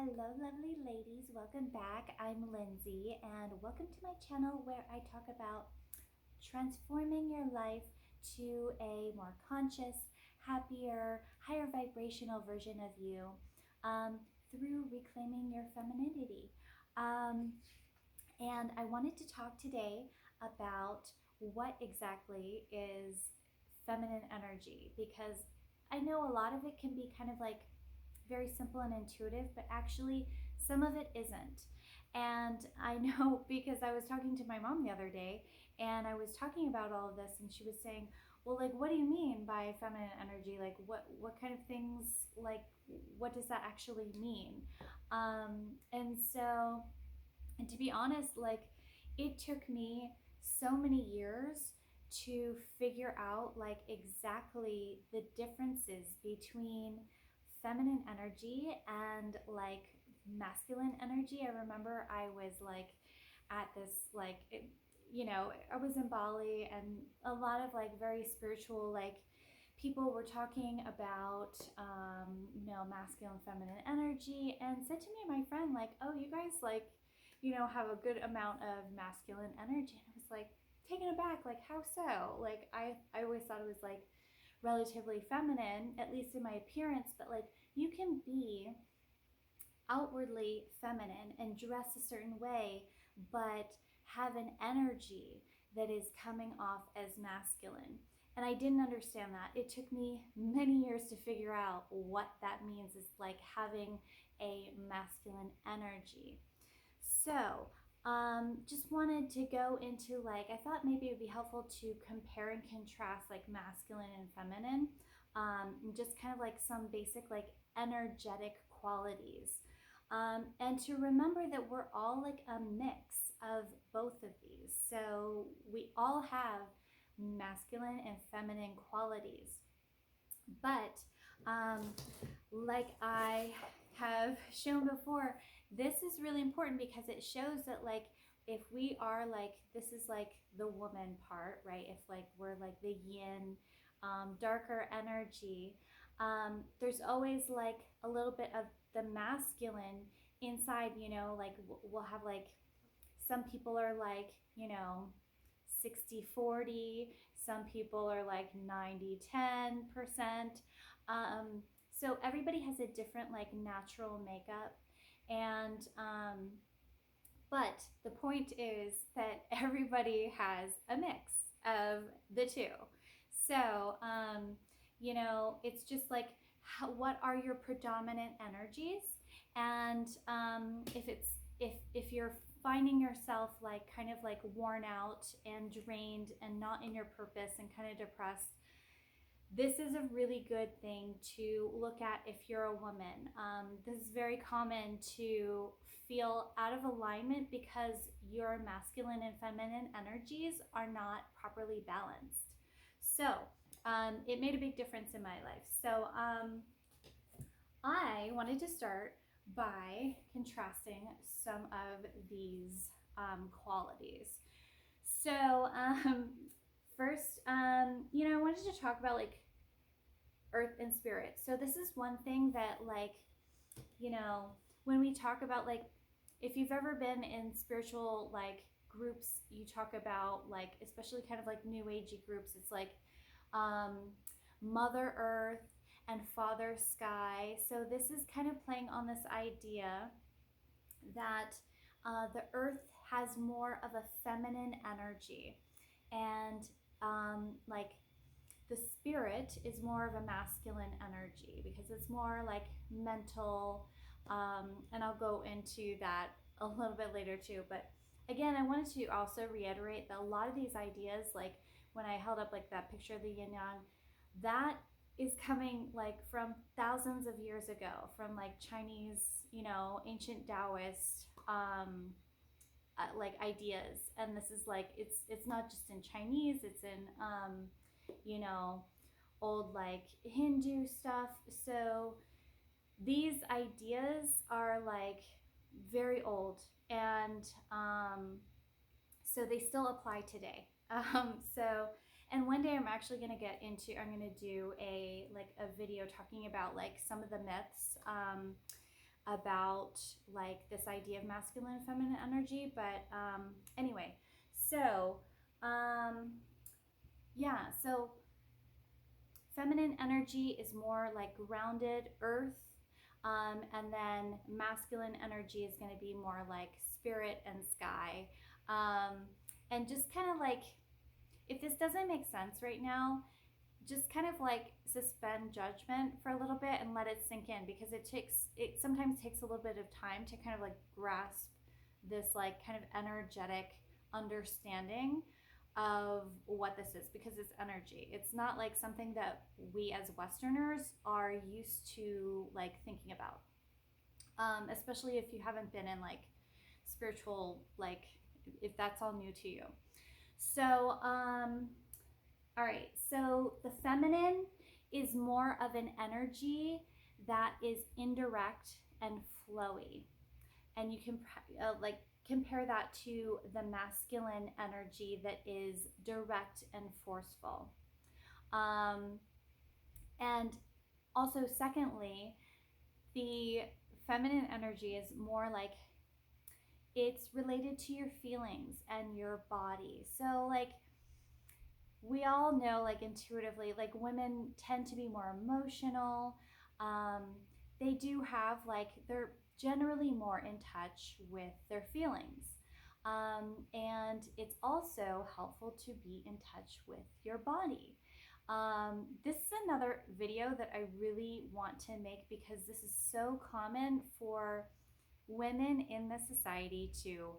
Hello lovely ladies, welcome back. I'm Lindsay and welcome to my channel where I talk about transforming your life to a more conscious, happier, higher vibrational version of you um, through reclaiming your femininity. Um, and I wanted to talk today about what exactly is feminine energy, because I know a lot of it can be kind of like very simple and intuitive, but actually some of it isn't. And I know because I was talking to my mom the other day and I was talking about all of this, and she was saying, well, like, what do you mean by feminine energy? Like, what kind of things, like, what does that actually mean? And so, and to be honest, like, it took me so many years to figure out like exactly the differences between feminine energy and like masculine energy. I remember I was like at this like I was in Bali, and a lot of like very spiritual like people were talking about masculine feminine energy, and said to me and my friend like, oh, you guys like have a good amount of masculine energy. And I was like taken aback, like, how so? Like I always thought it was like relatively feminine, at least in my appearance, but like you can be outwardly feminine and dress a certain way, but have an energy that is coming off as masculine. And I didn't understand that. It took me many years to figure out what that means, is like having a masculine energy. So, just wanted to go into like, I thought maybe it would be helpful to compare and contrast like masculine and feminine, just kind of like some basic like energetic qualities. And to remember that we're all like a mix of both of these. So we all have masculine and feminine qualities. But like I have shown before, this is really important because it shows that like if we are like, this is like the woman part, right? If like we're like the yin, darker energy, there's always like a little bit of the masculine inside, like we'll have like, some people are like, 60-40, some people are like 90-10%. So everybody has a different like natural makeup. And but the point is that everybody has a mix of the two. So it's just like, what are your predominant energies? And if you're finding yourself like kind of like worn out and drained and not in your purpose and kind of depressed, this is a really good thing to look at if you're a woman. This is very common to feel out of alignment because your masculine and feminine energies are not properly balanced. So it made a big difference in my life. So I wanted to start by contrasting some of these qualities. So first, I wanted to talk about like earth and spirit. So this is one thing that like, when we talk about like, if you've ever been in spiritual like groups, you talk about like, especially kind of like new agey groups, it's like Mother Earth and Father Sky. So this is kind of playing on this idea that the earth has more of a feminine energy, and like the spirit is more of a masculine energy because it's more like mental, and I'll go into that a little bit later too. But again, I wanted to also reiterate that a lot of these ideas, like when I held up like that picture of the yin yang, that is coming like from thousands of years ago, from like Chinese, ancient Taoist like ideas. And this is like, it's not just in Chinese, it's in old like Hindu stuff. So these ideas are like very old, and so they still apply today. So, and one day I'm actually going to I'm going to do a video talking about like some of the myths about like this idea of masculine and feminine energy. But anyway, so um, yeah, so feminine energy is more like grounded earth. And then masculine energy is going to be more like spirit and sky. Um, and just kind of like, if this doesn't make sense right now, just kind of like suspend judgment for a little bit and let it sink in, because it sometimes takes a little bit of time to kind of like grasp this like kind of energetic understanding of what this is, because it's energy. It's not like something that we as Westerners are used to like thinking about, especially if you haven't been in like spiritual, like if that's all new to you. So all right, so the feminine is more of an energy that is indirect and flowy. And you can like compare that to the masculine energy that is direct and forceful. Um, and also, secondly, the feminine energy is more like it's related to your feelings and your body. So, like, we all know, like intuitively, like women tend to be more emotional. Um, they do have like they're generally more in touch with their feelings. And it's also helpful to be in touch with your body. This is another video that I really want to make, because this is so common for women in the society to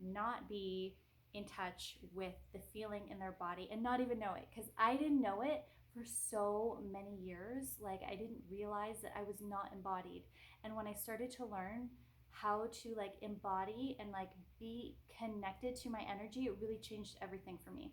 not be in touch with the feeling in their body and not even know it, because I didn't know it for so many years. Like, I didn't realize that I was not embodied. And when I started to learn how to like embody and like be connected to my energy, it really changed everything for me.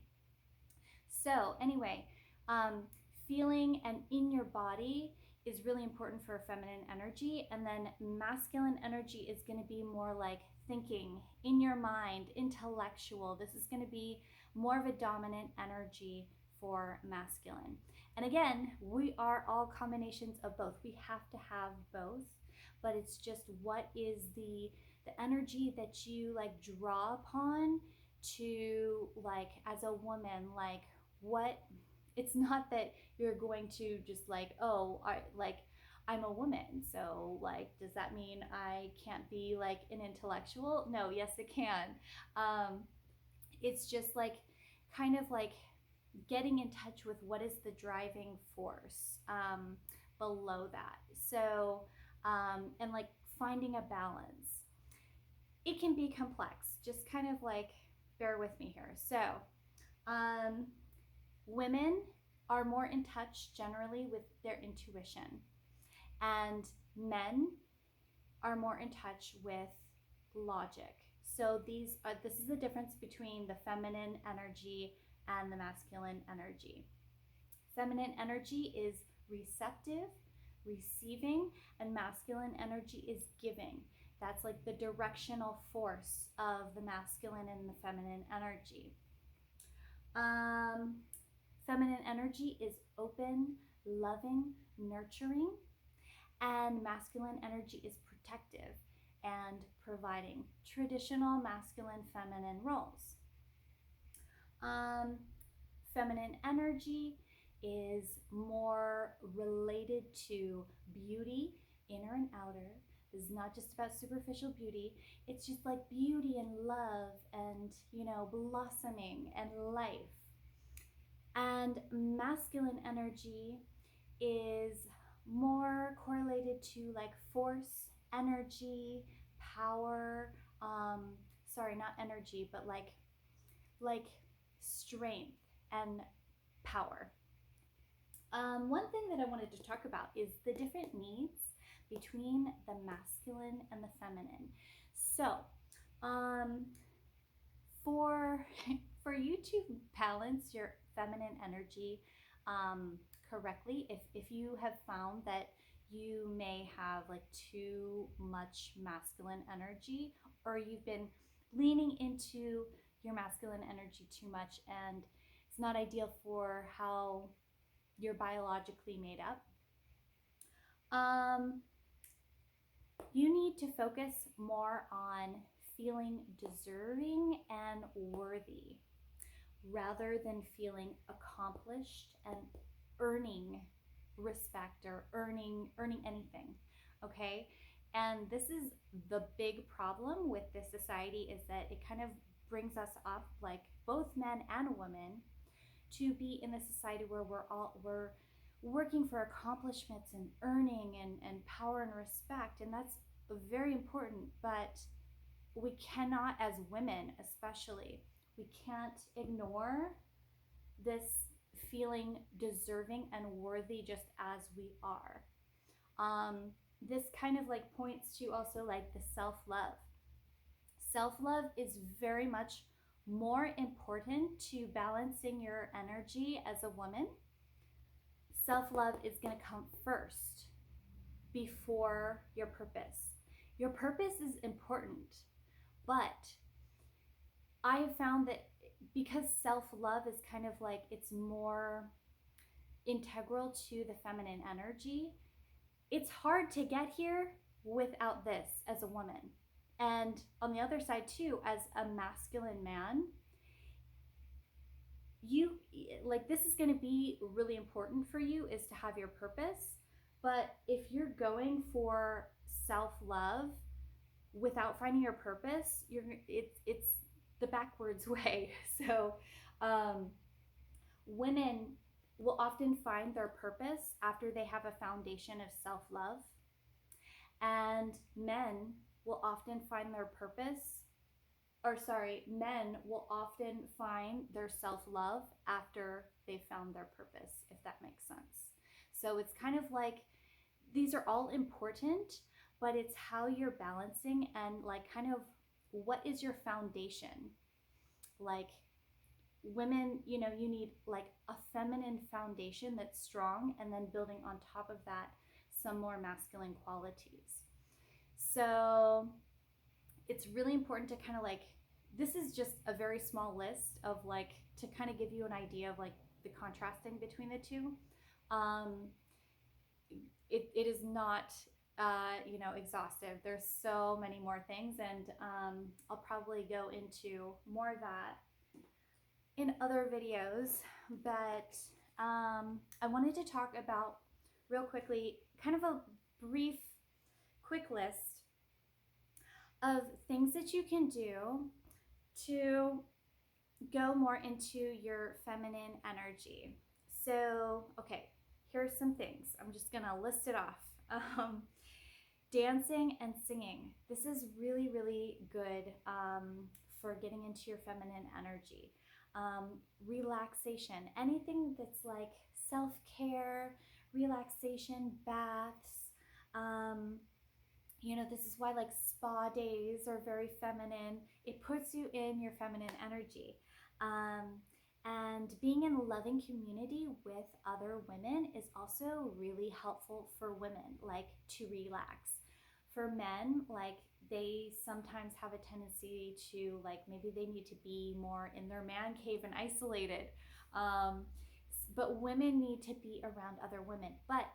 So anyway, um, feeling and in your body is really important for feminine energy. And then masculine energy is going to be more like thinking in your mind, intellectual. This is going to be more of a dominant energy for masculine. And again, we are all combinations of both. We have to have both, but it's just what is the energy that you like draw upon to, like, as a woman, like what, it's not that you're going to just like, oh, I'm a woman, so like does that mean I can't be like an intellectual? No, yes it can. um it's just like kind of like getting in touch with what is the driving force below that. So and like finding a balance. It can be complex, just kind of like bear with me here. So um women are more in touch generally with their intuition, and men are more in touch with logic. So this is the difference between the feminine energy and the masculine energy. Feminine energy is receptive, receiving, and masculine energy is giving. That's like the directional force of the masculine and the feminine energy. Um, Feminine energy is open, loving, nurturing, and masculine energy is protective and providing. Traditional masculine feminine roles. Um, Feminine energy is more related to beauty, inner and outer. This is not just about superficial beauty. It's just like beauty and love and, blossoming and life. And masculine energy is more correlated to like force, energy, power. Sorry, not energy, but like strength and power. One thing that I wanted to talk about is the different needs between the masculine and the feminine. So, um, for for you to balance your feminine energy correctly, if you have found that you may have like too much masculine energy, or you've been leaning into your masculine energy too much and it's not ideal for how you're biologically made up, um, You need to focus more on feeling deserving and worthy rather than feeling accomplished and earning respect or earning anything. Okay? And this is the big problem with this society, is that it kind of brings us up, like both men and women, to be in a society where we're working for accomplishments and earning and power and respect, and that's very important. But we cannot, as women especially, we can't ignore this feeling deserving and worthy just as we are. This kind of like points to also like the self-love. Self-love is very much more important to balancing your energy as a woman. Self-love is going to come first before your purpose. Your purpose is important, but I have found that because self-love is kind of like, it's more integral to the feminine energy, it's hard to get here without this as a woman. And on the other side too, as a masculine man, you like, this is going to be really important for you, is to have your purpose. But if you're going for self-love without finding your purpose, it's the backwards way. So women will often find their purpose after they have a foundation of self-love, and men will often find their purpose, or sorry, men will often find their self-love after they've found their purpose, if that makes sense. So it's kind of like, these are all important, but it's how you're balancing, and like kind of what is your foundation. Like women, you know, you need like a feminine foundation that's strong, and then building on top of that some more masculine qualities. So it's really important to kind of like, this is just a very small list of like, to kind of give you an idea of like the contrasting between the two. um, it is not exhaustive. There's so many more things, and I'll probably go into more of that in other videos. But I wanted to talk about real quickly, kind of a brief quick list of things that you can do to go more into your feminine energy. So, okay, here's some things. I'm just gonna list it off. Dancing and singing. This is really, really good for getting into your feminine energy. Relaxation, anything that's like self-care, relaxation, baths. This is why like spa days are very feminine. It puts you in your feminine energy. And being in a loving community with other women is also really helpful for women, like to relax. For men, like they sometimes have a tendency to like, maybe they need to be more in their man cave and isolated. But women need to be around other women. But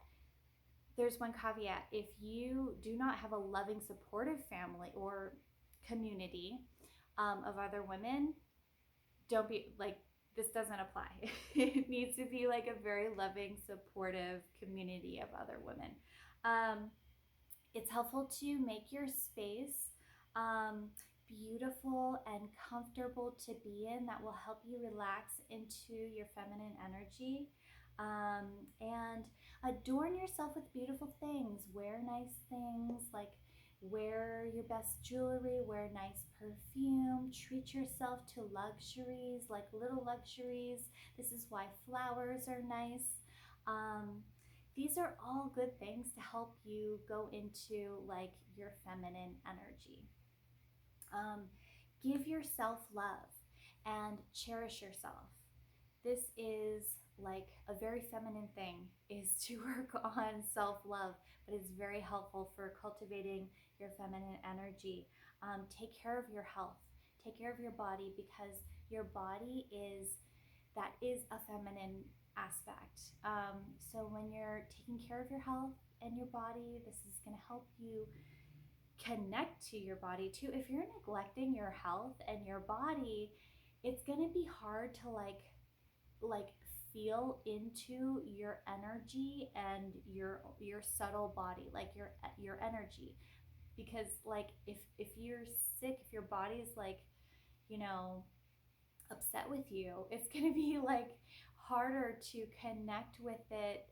there's one caveat: if you do not have a loving, supportive family or community of other women, don't be like, this doesn't apply. It needs to be like a very loving, supportive community of other women. It's helpful to make your space beautiful and comfortable to be in, that will help you relax into your feminine energy. And adorn yourself with beautiful things. Wear nice things, like wear your best jewelry, wear nice perfume, treat yourself to luxuries, like little luxuries. This is why flowers are nice. These are all good things to help you go into like your feminine energy. Give yourself love and cherish yourself. This is like a very feminine thing, is to work on self-love, but it's very helpful for cultivating your feminine energy. Take care of your health, take care of your body, because your body is a feminine aspect. So when you're taking care of your health and your body, this is going to help you connect to your body too. If you're neglecting your health and your body, it's going to be hard to like feel into your energy and your subtle body, like your energy. Because like if you're sick, if your body's like, you know, upset with you, it's going to be like harder to connect with it,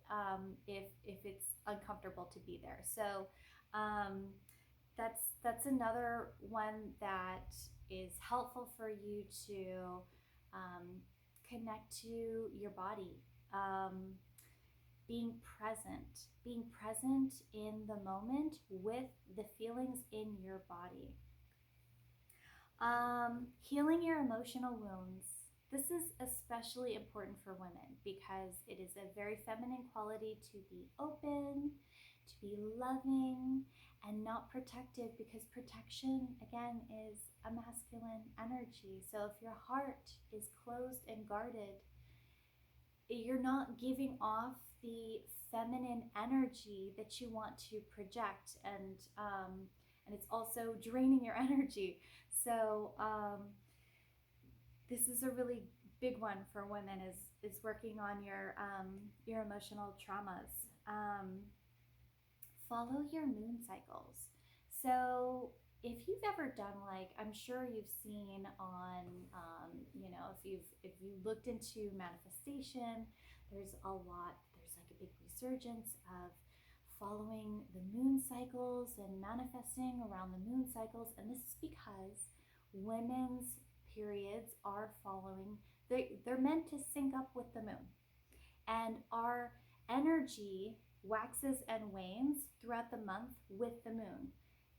if it's uncomfortable to be there. So um, that's another one that is helpful for you to um, connect to your body. Um, being present in the moment with the feelings in your body. Healing your emotional wounds. This is especially important for women because it is a very feminine quality to be open, to be loving, and not protective, because protection, again, is a masculine energy. So if your heart is closed and guarded, you're not giving off the feminine energy that you want to project, and it's also draining your energy. So this is a really big one for women, is working on your emotional traumas. Follow your moon cycles. So if you've ever done, like, I'm sure you've seen on, if you looked into manifestation, there's a lot, there's like a big resurgence of following the moon cycles and manifesting around the moon cycles. And this is because women's periods are following, they're meant to sync up with the moon. And our energy waxes and wanes throughout the month with the moon.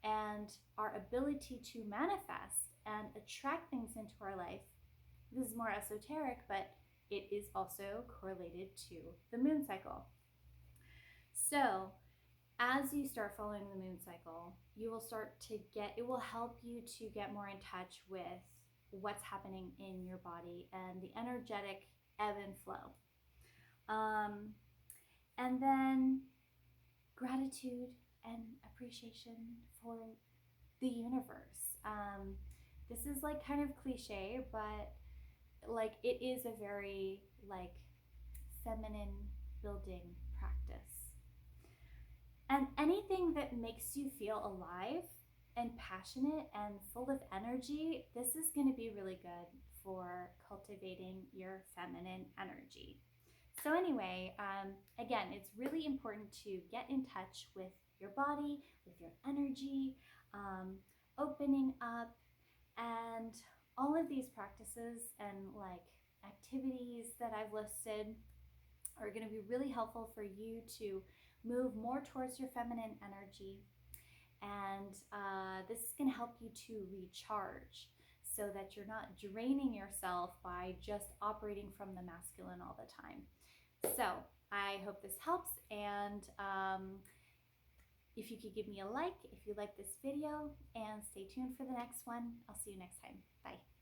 And our ability to manifest and attract things into our life, this is more esoteric, but it is also correlated to the moon cycle. So as you start following the moon cycle, you will start to it will help you to get more in touch with what's happening in your body and the energetic ebb and flow. And then gratitude and appreciation for the universe. This is like kind of cliche, but like it is a very like feminine building practice. And anything that makes you feel alive and passionate and full of energy, this is going to be really good for cultivating your feminine energy. So anyway, again, it's really important to get in touch with your body, with your energy, opening up, and all of these practices and like activities that I've listed are going to be really helpful for you to move more towards your feminine energy. And this is going to help you to recharge so that you're not draining yourself by just operating from the masculine all the time. So I hope this helps, and if you could give me a like if you like this video, and stay tuned for the next one. I'll see you next time. Bye.